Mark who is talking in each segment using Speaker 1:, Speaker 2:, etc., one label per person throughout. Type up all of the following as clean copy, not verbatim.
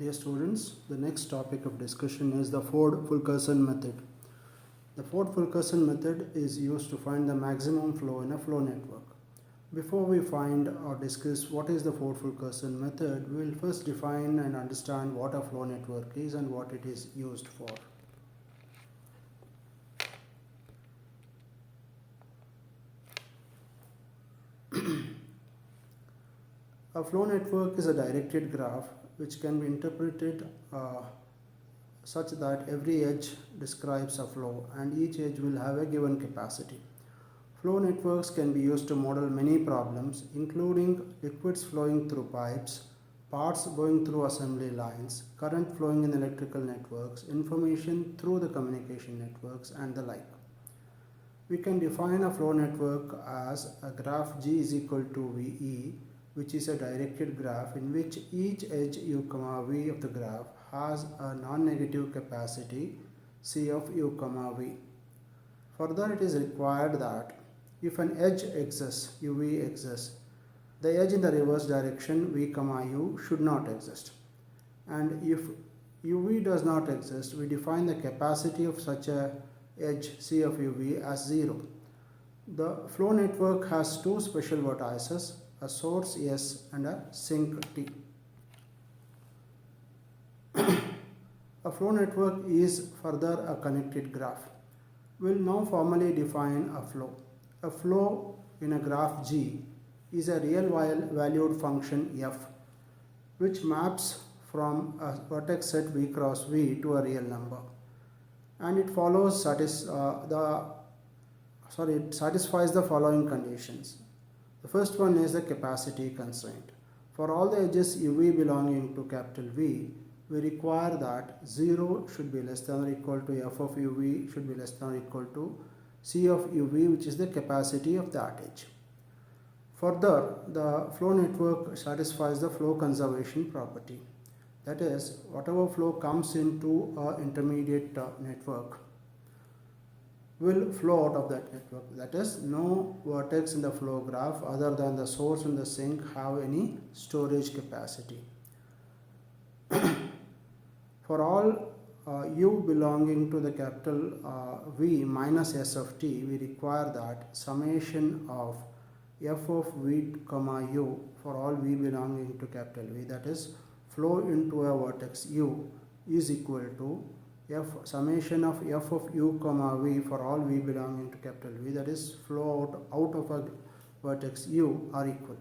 Speaker 1: Dear students, the next topic of discussion is the Ford-Fulkerson method. The Ford-Fulkerson method is used to find the maximum flow in a flow network. Before we find or discuss what is the Ford-Fulkerson method, we will first define and understand what a flow network is and what it is used for. A flow network is a directed graph which can be interpreted such that every edge describes a flow and each edge will have a given capacity. Flow networks can be used to model many problems, including liquids flowing through pipes, parts going through assembly lines, current flowing in electrical networks, information through the communication networks, and the like. We can define a flow network as a graph G is equal to VE, which is a directed graph in which each edge u comma v of the graph has a non-negative capacity C of u comma v. Further, it is required that if an edge exists, uv exists, the edge in the reverse direction v comma u should not exist. And if uv does not exist, we define the capacity of such a edge C of uv as 0. The flow network has two special vertices, a source S and a sink T. A flow network is further a connected graph. We will now formally define a flow. A flow in a graph G is a real valued function f which maps from a vertex set v cross v to a real number, and it satisfies the following conditions. The first one is the capacity constraint. For all the edges uv belonging to capital V, we require that 0 should be less than or equal to f of uv should be less than or equal to C of uv, which is the capacity of that edge. Further, the flow network satisfies the flow conservation property. That is, whatever flow comes into an intermediate network will flow out of that network. That is, no vertex in the flow graph other than the source and the sink have any storage capacity. For all u belonging to the capital V minus S of t, we require that summation of f of v comma u for all v belonging to capital V, that is, flow into a vertex u, is equal to summation of f of u comma v for all v belonging to capital V, that is, flow out of a vertex u, are equal.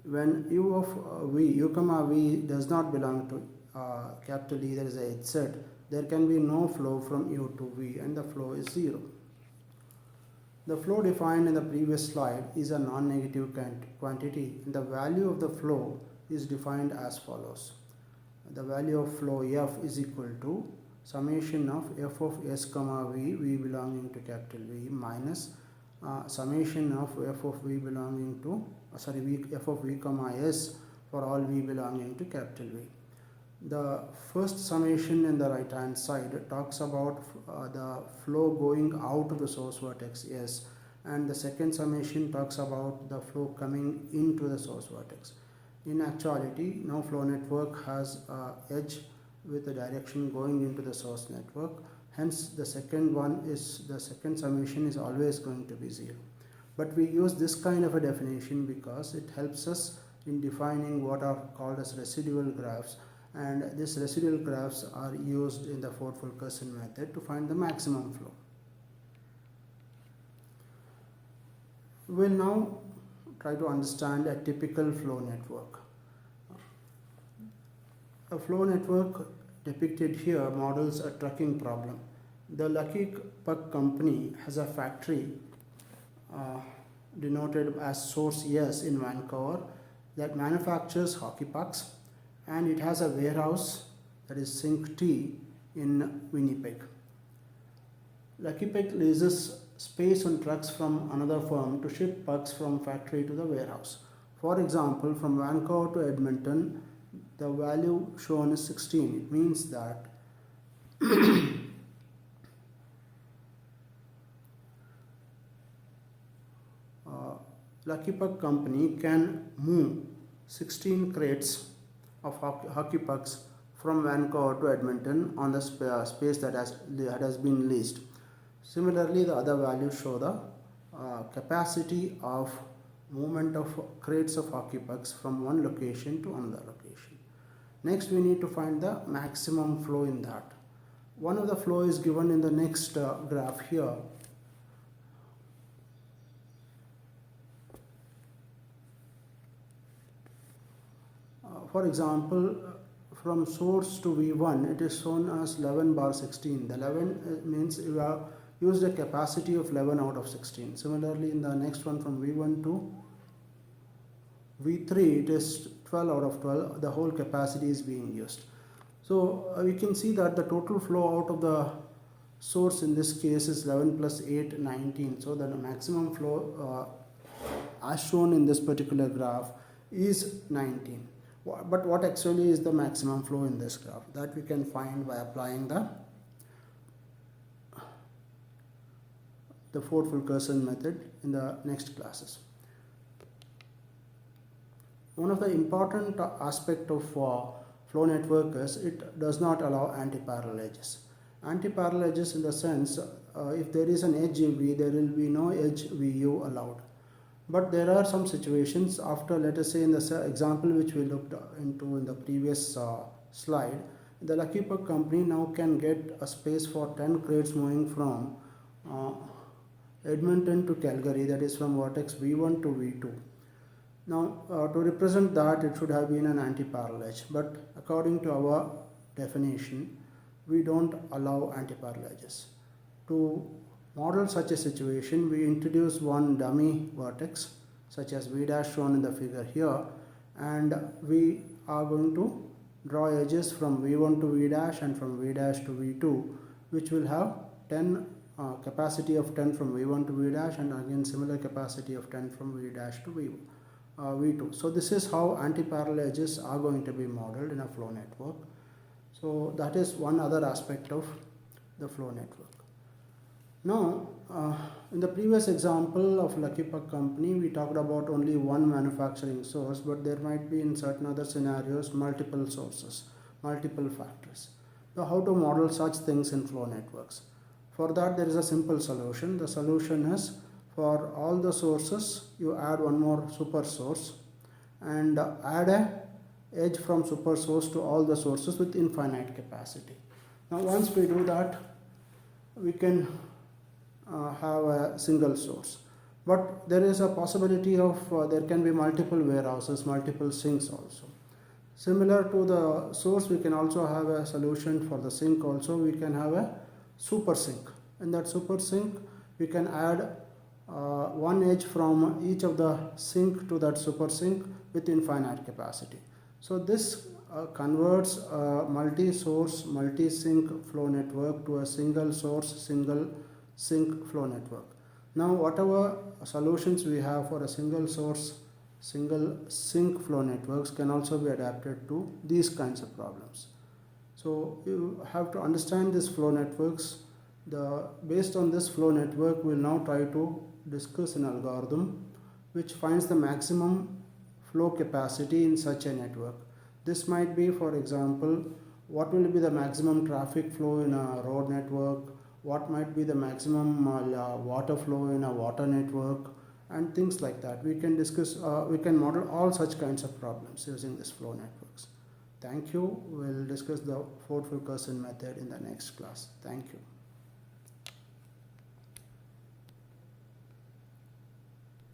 Speaker 1: When u of u comma v does not belong to capital E, that is a edge set, there can be no flow from u to v and the flow is 0. The flow defined in the previous slide is a non-negative quantity, and the value of the flow is defined as follows. The value of flow f is equal to summation of f of s comma v, v belonging to capital V, minus summation of f of v belonging to f of v comma s for all v belonging to capital V. The first summation in the right hand side talks about the flow going out of the source vertex S, and the second summation talks about the flow coming into the source vertex. In actuality, no flow network has an edge with a direction going into the source network. Hence, the second summation is always going to be 0. But we use this kind of a definition because it helps us in defining what are called as residual graphs, and these residual graphs are used in the Ford-Fulkerson method to find the maximum flow. We will now try to understand a typical flow network. A flow network depicted here models a trucking problem. The Lucky Puck Company has a factory denoted as Source S in Vancouver that manufactures hockey pucks, and it has a warehouse, that is Sink T, in Winnipeg. Lucky Puck leases space on trucks from another firm to ship pucks from factory to the warehouse. For example, from Vancouver to Edmonton, the value shown is 16. It means that Lucky Puck Company can move 16 crates of hockey pucks from Vancouver to Edmonton on the space that has been leased. Similarly, the other values show the capacity of movement of crates of hockey pucks from one location to another location. Next, we need to find the maximum flow in that. One of the flow is given in the next graph here. For example, from source to V1, it is shown as 11 bar 16. The 11 means you have used a capacity of 11 out of 16. Similarly, in the next one from V1 to V3, it is 12 out of 12. The whole capacity is being used. So we can see that the total flow out of the source in this case is 11 plus 8, 19. So the maximum flow as shown in this particular graph is 19. But what actually is the maximum flow in this graph? That we can find by applying the Ford Fulkerson method in the next classes. One of the important aspect of flow network is it does not allow anti-parallel edges. Anti-parallel edges in the sense if there is an edge V, there will be no edge VU allowed. But there are some situations after, let us say in the example which we looked into in the previous slide, the Lucky Puck company now can get a space for 10 crates moving from Edmonton to Calgary, that is from vertex V1 to V2. Now to represent that, it should have been an anti-parallel edge, but according to our definition, we don't allow anti-parallel edges. To model such a situation, we introduce one dummy vertex such as V dash shown in the figure here, and we are going to draw edges from V1 to V dash and from V dash to V2, which will have 10 capacity of 10 from V1 to V dash, and again similar capacity of 10 from V dash to V2. So this is how anti-parallel edges are going to be modeled in a flow network. So that is one other aspect of the flow network. Now, in the previous example of Lucky Puck company, we talked about only one manufacturing source, but there might be in certain other scenarios multiple sources, multiple factors. So how to model such things in flow networks? For that, there is a simple solution. The solution is, for all the sources, you add one more super source and add a edge from super source to all the sources with infinite capacity. Now once we do that, we can have a single source, but there is a possibility of there can be multiple warehouses, multiple sinks also. Similar to the source, we can also have a solution for the sink also. We can have a super sink. In that super sink, we can add one edge from each of the sink to that super sink with infinite capacity. So this converts a multi-source, multi-sink flow network to a single source, single sink flow network. Now whatever solutions we have for a single source, single sink flow networks can also be adapted to these kinds of problems. So you have to understand these flow networks. Based on this flow network, we'll now try to discuss an algorithm which finds the maximum flow capacity in such a network. This might be, for example, what will be the maximum traffic flow in a road network, what might be the maximum water flow in a water network, and things like that. We can discuss, we can model all such kinds of problems using this flow networks. Thank you. We'll discuss the Ford Fulkerson method in the next class. Thank you.